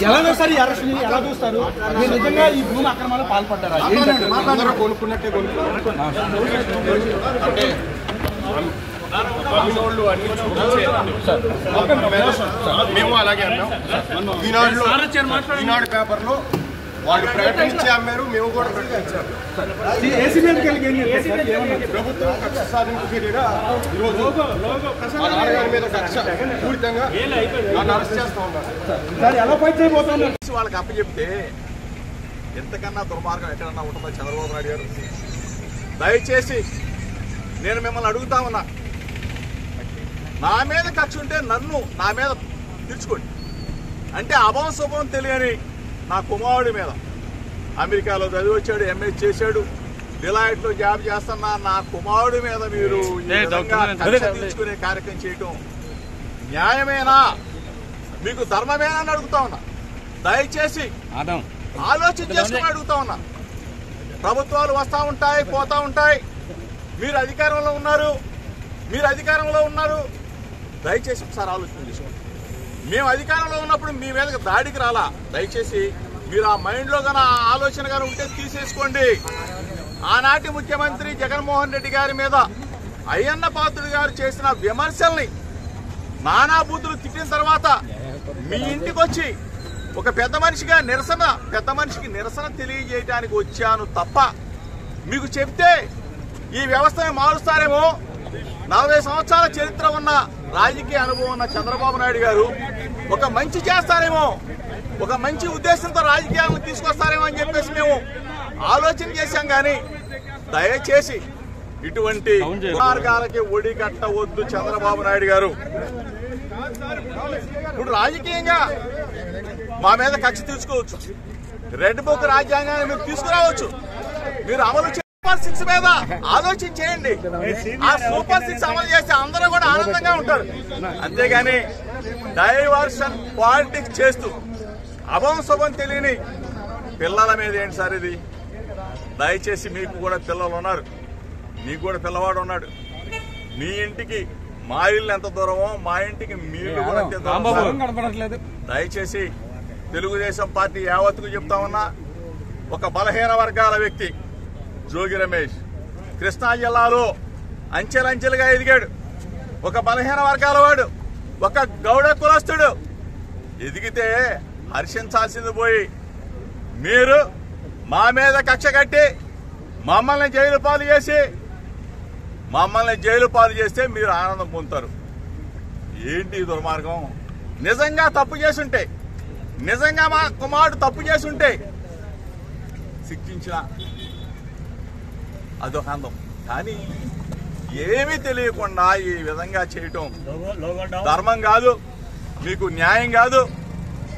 ఎలా సార్ ఈ అరెస్ట్ ఎలా చూస్తారు? మీరు నిజంగా ఈ భూమి అక్రమాలకు పాల్పడ్డారా? కొనుక్కున్నట్టే మేము అలాగే అన్నాం. ఈనాడు పేపర్లో వాళ్ళు ప్రకటించి అమ్మారు, మేము కూడా ప్రకటించాము. ప్రభుత్వం కక్ష సాధింపు చర్యగా ఈరోజు నాన్నగారి మీద కక్ష పూరితంగా నన్ను అరెస్ట్ చేస్తూ ఉన్నారు. వాళ్ళకి అప్పచెప్తే ఎంతకన్నా దుర్మార్గం ఎక్కడన్నా ఉంటుందో చంద్రబాబు నాయుడు గారు. దయచేసి నేను మిమ్మల్ని అడుగుతా ఉన్నా, నా మీద కక్ష ఉంటే నా మీద తీర్చుకోండి. అంటే అభం శుభం తెలియని నా కుమారుడి మీద, అమెరికాలో చదివి వచ్చాడు, ఎంఎస్ చేశాడు, డిలాయిట్లో జాబ్ చేస్తున్నా నా కుమారుడి మీద మీరు తీర్చుకునే కార్యక్రమం చేయటం న్యాయమేనా, మీకు ధర్మమేనా అని అడుగుతా ఉన్నా. దయచేసి ఆలోచన చేసుకుని అడుగుతా ఉన్నా. ప్రభుత్వాలు వస్తూ ఉంటాయి, పోతా ఉంటాయి. మీరు అధికారంలో ఉన్నారు, దయచేసి ఒకసారి ఆలోచన చేసుకోండి. మేము అధికారంలో ఉన్నప్పుడు మీ మీద దాడికి రాలా. దయచేసి మీరు ఆ మైండ్లో కానీ ఆ ఆలోచన కానీ ఉంటే తీసేసుకోండి. ఆనాటి ముఖ్యమంత్రి జగన్మోహన్ రెడ్డి గారి మీద అయ్యన్న పాత్రుడు గారు చేసిన విమర్శల్ని నానా బూతులు తిట్టిన తర్వాత మీ ఇంటికి వచ్చి ఒక పెద్ద మనిషికి నిరసన తెలియజేయడానికి వచ్చాను తప్ప మీకు చెప్తే ఈ వ్యవస్థను మారుస్తారేమో. 40 సంవత్సరాల చరిత్ర ఉన్న రాజకీయ అనుభవం ఉన్న చంద్రబాబు నాయుడు గారు ఒక మంచి చేస్తారేమో, ఒక మంచి ఉద్దేశంతో రాజకీయాలను తీసుకొస్తారేమో అని చెప్పేసి మేము ఆలోచన చేశాం. కానీ దయచేసి ఇటువంటి మార్గాలకి ఒడి కట్టవద్దు చంద్రబాబు నాయుడు గారు. ఇప్పుడు రాజకీయంగా మా మీద కక్ష తీసుకోవచ్చు, రెడ్ బుక్ రాజ్యాంగాన్ని మీరు తీసుకురావచ్చు, మీరు అమలు సూపర్ 6 మీద ఆలోచన చేయండి. ఆ సూపర్ 6 అమలు చేస్తే అందరూ కూడా ఆనందంగా ఉంటారు. అంతేగాని డైవర్షన్ పాలిటిక్స్ చేస్తూ అభం శుభం తెలియని పిల్లల మీద ఏంటి సార్ ఇది? దయచేసి మీకు కూడా పిల్లలు ఉన్నారు, మీకు కూడా పిల్లవాడు ఉన్నాడు. మీ ఇంటికి మా ఇల్లు ఎంత దూరమో మా ఇంటికి మీ ఇల్లు కూడా అంతే దూరం. దయచేసి తెలుగుదేశం పార్టీ యావత్తుకు చెప్తా ఉన్నా, ఒక బలహీన వర్గాల వ్యక్తి జోగి రమేష్ కృష్ణా జిల్లాలో అంచెలంచెలుగా ఎదిగాడు. ఒక బలహీన వర్గాల వాడు, ఒక గౌడ కులస్తుడు ఎదిగితే హర్షించాల్సింది పోయి మీరు మా మీద కక్ష కట్టి మమ్మల్ని జైలు పాలు చేస్తే మీరు ఆనందం పొందుతారు. ఏంటి దుర్మార్గం? నిజంగా తప్పు చేసుంటే, నిజంగా మా కుమారుడు తప్పు చేసుంటే శిక్షించిన అదొక అందం. కానీ ఏమీ తెలియకుండా ఈ విధంగా చేయటం ధర్మం కాదు, మీకు న్యాయం కాదు.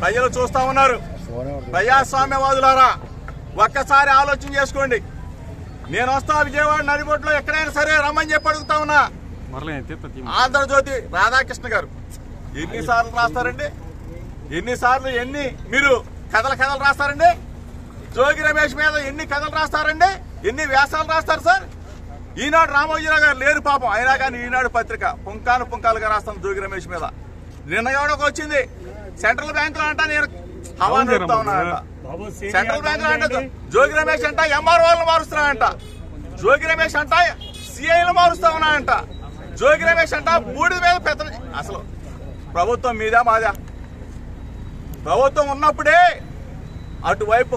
ప్రజలు చూస్తా ఉన్నారు. ప్రజాస్వామ్యవాదులారా ఒక్కసారి ఆలోచన చేసుకోండి. నేను వస్తా విజయవాడ నడిబొట్లో ఎక్కడైనా సరే రమ్మని చెప్పి అడుగుతా ఉన్నా. ఆంధ్రజ్యోతి రాధాకృష్ణ గారు ఎన్నిసార్లు రాస్తారండి? ఎన్ని మీరు కథలు రాస్తారండి? జోగి రమేష్ మీద ఎన్ని కథలు రాస్తారండి? ఎన్ని వ్యాసాలు రాస్తారు సార్? ఈనాడు రామోజీరావు గారు లేరు పాపం, అయినా కానీ ఈనాడు పత్రిక పుంకాలుగా రాస్తాను జోగి రమేష్ మీద. నిన్న ఎవడొక వచ్చింది సెంట్రల్ బ్యాంకులో అంట, నేను హవాను చెప్తా ఉన్నానంట. సెంట్రల్ బ్యాంకులో అంటే జోగి రమేష్ అంట ఎంఆర్ఓలను మారుస్తున్నానంట, జోగి రమేష్ అంట సిఐలు మారుస్తా ఉన్నానంట, జోగి రమేష్ అంట బూడిద మీద పెద్ద. అసలు ప్రభుత్వం మీదా మాదా? ప్రభుత్వం ఉన్నప్పుడే అటువైపు